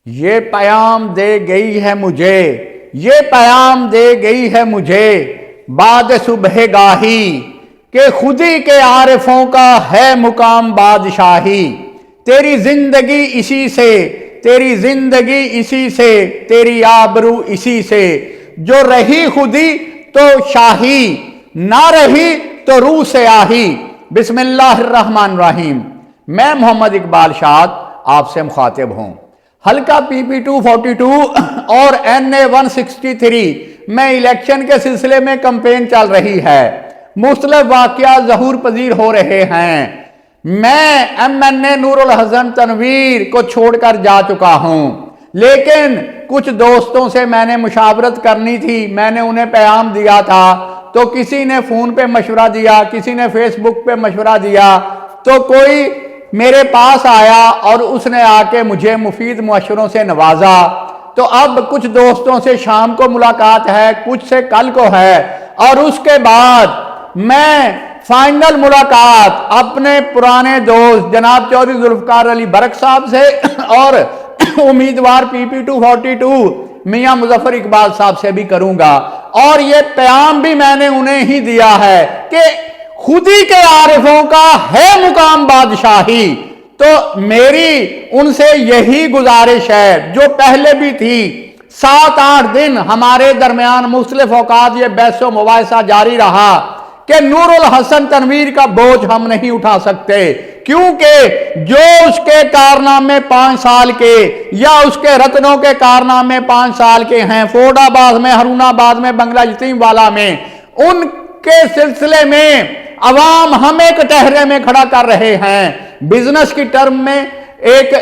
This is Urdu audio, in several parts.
یہ پیام دے گئی ہے مجھے، یہ پیام دے گئی ہے مجھے بعد صبح گاہی، کہ خودی کے عارفوں کا ہے مقام بادشاہی۔ تیری زندگی اسی سے، تیری زندگی اسی سے، تیری آبرو اسی سے، جو رہی خودی تو شاہی، نہ رہی تو روح سے آہی۔ بسم اللہ الرحمن الرحیم۔ میں محمد اقبال شاد آپ سے مخاطب ہوں۔ حلقہ PP 242 اور NA 163 میں الیکشن کے سلسلے میں کمپین چل رہی ہے۔ مختلف واقعات ظہور پذیر ہو رہے ہیں۔ میں MNA نور الحسن تنویر کو چھوڑ کر جا چکا ہوں، لیکن کچھ دوستوں سے میں نے مشاورت کرنی تھی۔ میں نے انہیں پیغام دیا تھا تو کسی نے فون پہ مشورہ دیا، کسی نے فیس بک پہ مشورہ دیا، تو کوئی میرے پاس آیا اور اس نے آ کے مجھے مفید مشوروں سے نوازا۔ تو اب کچھ دوستوں سے شام کو ملاقات ہے، کچھ سے کل کو ہے، اور اس کے بعد میں فائنل ملاقات اپنے پرانے دوست جناب چودھری ذوالفقار علی برق صاحب سے اور امیدوار PP 242 میاں مظفر اقبال صاحب سے بھی کروں گا۔ اور یہ پیام بھی میں نے انہیں ہی دیا ہے کہ خودی کے عارفوں کا ہے مقام بادشاہی۔ تو میری ان سے یہی گزارش ہے جو پہلے بھی تھی۔ 7-8 دن ہمارے درمیان مختلف اوقات یہ بحث و مباحثہ جاری رہا کہ نور الحسن تنویر کا بوجھ ہم نہیں اٹھا سکتے، کیونکہ جو اس کے کارنامے 5 سال کے یا اس کے رتنوں کے کارنامے 5 سال کے ہیں، فورڈ آباد میں، ہارون آباد میں، بنگلہ یتیم والا میں، ان کے سلسلے میں عوام ہمیں کٹہرے میں کھڑا کر رہے ہیں۔ بزنس کی ٹرم میں ایک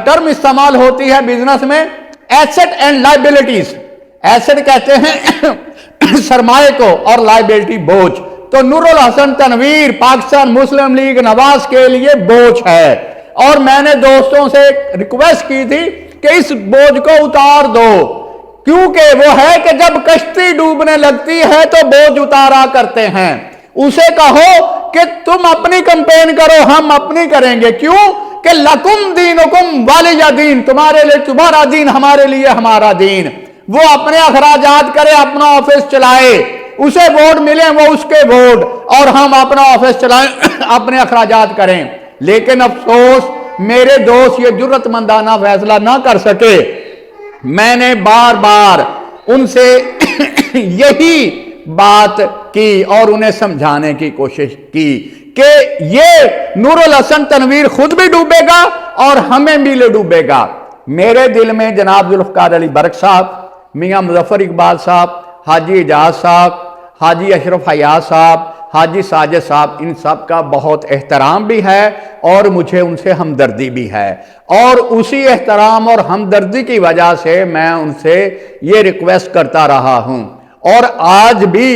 ٹرم استعمال ہوتی ہے بزنس میں، ایسٹ اینڈ لائبلٹیز۔ ایسٹ کہتے ہیں سرمایہ کو اور لائبلٹی بوجھ۔ تو نور الحسن تنویر پاکستان مسلم لیگ نواز کے لیے بوجھ ہے، اور میں نے دوستوں سے ریکویسٹ کی تھی کہ اس بوجھ کو اتار دو، کیونکہ وہ ہے کہ جب کشتی ڈوبنے لگتی ہے تو بوجھ اتارا کرتے ہیں۔ اسے کہو کہ تم اپنی کمپین کرو، ہم اپنی کریں گے۔ کیوں کہ لکم دینکم ولی دین، تمہارے لیے تمہارا دین، ہمارے لیے ہمارا دین۔ وہ اپنے اخراجات کرے، اپنا آفس چلائے، اسے ووٹ ملے وہ اس کے ووٹ، اور ہم اپنا آفس چلائیں، اپنے اخراجات کریں۔ لیکن افسوس میرے دوست یہ جرت مندانہ فیصلہ نہ کر سکے۔ میں نے بار بار ان سے یہی بات کی اور انہیں سمجھانے کی کوشش کی کہ یہ نور الحسن تنویر خود بھی ڈوبے گا اور ہمیں بھی لے ڈوبے گا۔ میرے دل میں جناب ذوالفقار علی برق صاحب، میاں مظفر اقبال صاحب، حاجی اعجاز صاحب، حاجی اشرف حیات صاحب، حاجی ساجد صاحب، ان سب کا بہت احترام بھی ہے اور مجھے ان سے ہمدردی بھی ہے، اور اسی احترام اور ہمدردی کی وجہ سے میں ان سے یہ ریکویسٹ کرتا رہا ہوں، اور آج بھی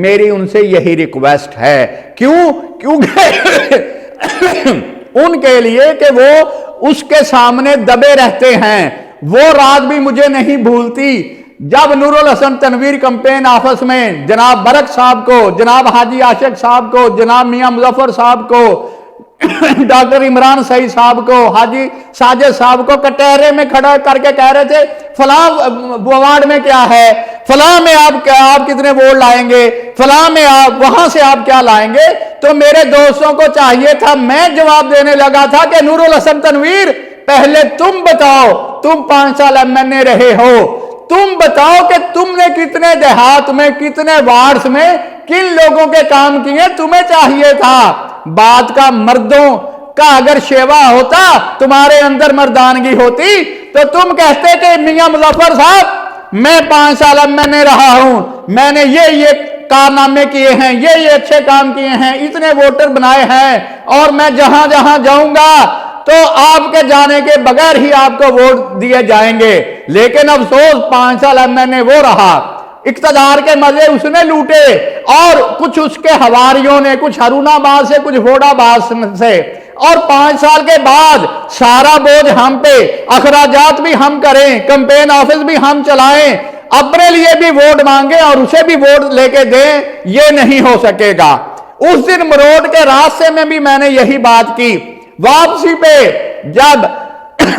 میری ان سے یہی ریکویسٹ ہے۔ کیونکہ ان کے لیے کہ وہ اس کے سامنے دبے رہتے ہیں۔ وہ رات بھی مجھے نہیں بھولتی جب نور الحسن تنویر کمپین آفس میں جناب برق صاحب کو، جناب حاجی عاشق صاحب کو، جناب میاں مظفر صاحب کو، ڈاکٹر عمران سعید صاحب کو، حاجی ساجد صاحب کو کٹہرے میں کھڑا کر کے کہہ رہے تھے فلاں وارڈ میں کیا ہے، فلاں میں آپ کتنے ووٹ لائیں گے، فلاں میں آپ وہاں سے آپ کیا لائیں گے۔ تو میرے دوستوں کو چاہیے تھا، میں جواب دینے لگا تھا کہ نور الحسن تنویر پہلے تم بتاؤ، تم 5 سال MNA رہے ہو، تم بتاؤ کہ تم نے کتنے دیہات میں، کتنے وارڈز میں کن لوگوں کے کام کیے۔ تمہیں چاہیے تھا بات کا مردوں کا اگر شیوا ہوتا، تمہارے اندر مردانگی ہوتی، تو تم کہتے کہ میاں مظفر صاحب میں 5 سال MNA رہا ہوں، میں نے یہ کارنامے کیے ہیں، یہ اچھے کام کیے ہیں، اتنے ووٹر بنائے ہیں، اور میں جہاں جہاں جاؤں گا تو آپ کے جانے کے بغیر ہی آپ کو ووٹ دیے جائیں گے۔ لیکن افسوس 5 سال MNA وہ رہا، اقتدار کے مزے اس نے لوٹے، اور کچھ اس کے حواریوں نے، کچھ ہارون آباد سے، کچھ فورڈ آباد سے، اور 5 سال کے بعد سارا بوجھ ہم پہ، اخراجات بھی ہم کریں، کمپین آفس بھی ہم چلائیں، اپنے لیے بھی ووٹ مانگے اور اسے بھی ووٹ لے کے دیں، یہ نہیں ہو سکے گا۔ اس دن مروڑ کے راستے میں بھی میں نے یہی بات کی۔ واپسی پہ جب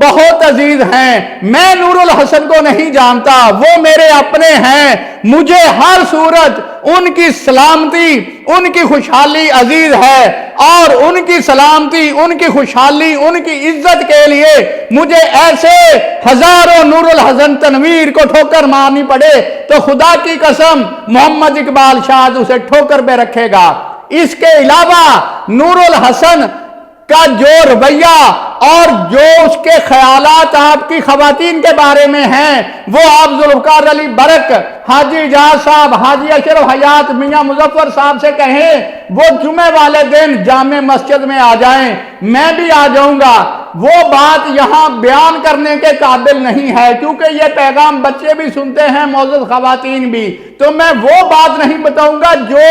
بہت عزیز ہیں، میں نور الحسن کو نہیں جانتا، وہ میرے اپنے ہیں، مجھے ہر صورت ان کی سلامتی، ان کی خوشحالی عزیز ہے، اور ان کی سلامتی، ان کی خوشحالی، ان کی عزت کے لیے مجھے ایسے ہزاروں نور الحسن تنویر کو ٹھوکر مارنی پڑے تو خدا کی قسم محمد اقبال شاید اسے ٹھوکر پہ رکھے گا۔ اس کے علاوہ نور الحسن کا جو رویہ اور جو اس کے خیالات آپ کی خواتین کے بارے میں ہیں، وہ آپ ذوالفقار علی برق، حاجی اعجاز صاحب، حاجی اشرف حیات، میاں مظفر صاحب سے کہیں وہ جمعے والے دن جامع مسجد میں آ جائیں، میں بھی آ جاؤں گا۔ وہ بات یہاں بیان کرنے کے قابل نہیں ہے کیونکہ یہ پیغام بچے بھی سنتے ہیں، معزز خواتین بھی، تو میں وہ بات نہیں بتاؤں گا جو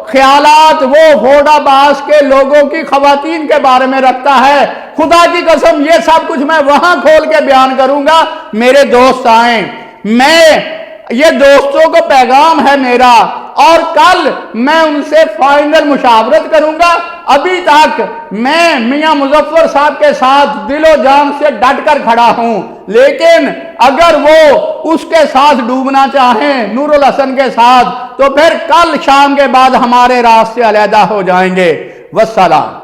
خیالات وہ فورڈ عباس کے لوگوں کی خواتین کے بارے میں رکھتا ہے۔ خدا کی قسم یہ سب کچھ میں وہاں کھول کے بیان کروں گا۔ میرے دوست آئیں، یہ دوستوں کو پیغام ہے میرا، اور کل میں ان سے فائنل مشاورت کروں گا۔ ابھی تک میں میاں مظفر صاحب کے ساتھ دل و جان سے ڈٹ کر کھڑا ہوں، لیکن اگر وہ اس کے ساتھ ڈوبنا چاہیں، نور الحسن کے ساتھ، تو پھر کل شام کے بعد ہمارے راستے علیحدہ ہو جائیں گے۔ والسلام۔